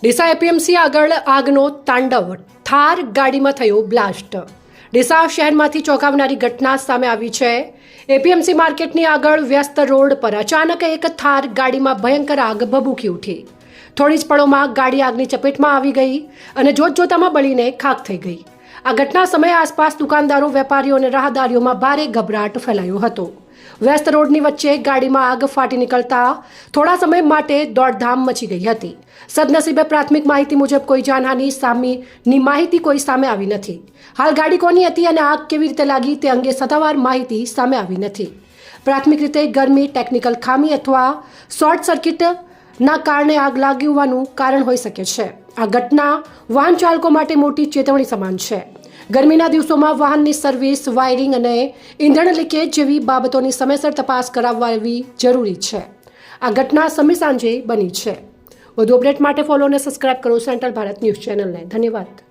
Deesa APMC આગળ આગનો તાંડવ, થાર ગાડીમાં થયો બ્લાસ્ટ। ડીસા શહેરમાંથી ચોંકાવનારી ઘટના સામે આવી છે। એપીએમસી માર્કેટની આગળ વ્યસ્ત રોડ પર અચાનક એક થાર ગાડીમાં ભયંકર આગ ભભૂકી ઉઠી। થોડી જ પળોમાં ગાડી આગની ચપેટમાં આવી ગઈ અને જોતજોતામાં બળીને ખાખ થઈ ગઈ। આ ઘટના સમયે આસપાસ દુકાનદારો, વેપારીઓ અને રાહદારીઓમાં ભારે ગભરાટ ફેલાયો હતો। વ્યસ્ત રોડની વચ્ચે ગાડીમાં આગ ફાટી નીકળતા થોડા સમય માટે દોડધામ મચી ગઈ હતી। સદનસીબે પ્રાથમિક માહિતી મુજબ કોઈ જાનહાની સામેની માહિતી કોઈ સામે આવી નથી। હાલ ગાડી કોની હતી અને આગ કેવી રીતે લાગી તે અંગે સત્તાવાર માહિતી સામે આવી નથી। પ્રાથમિક રીતે ગરમી, ટેકનિકલ ખામી અથવા શોર્ટ સર્કિટના કારણે આગ લાગી હોવાનું કારણ હોઈ શકે છે। આ ઘટના વાહન ચાલકો માટે મોટી ચેતવણી સમાન છે। ગરમીના દિવસોમાં વાહનની સર્વિસ, વાયરિંગ અને ઇંધણ લીકેજ જેવી બાબતોની સમયસર તપાસ કરાવવી જરૂરી છે। આ ઘટના સમી સાંજે બની છે। વધુ અપડેટ માટે ફોલો અને સબસ્ક્રાઇબ કરો સેન્ટ્રલ ભારત ન્યૂઝ ચેનલને। ધન્યવાદ।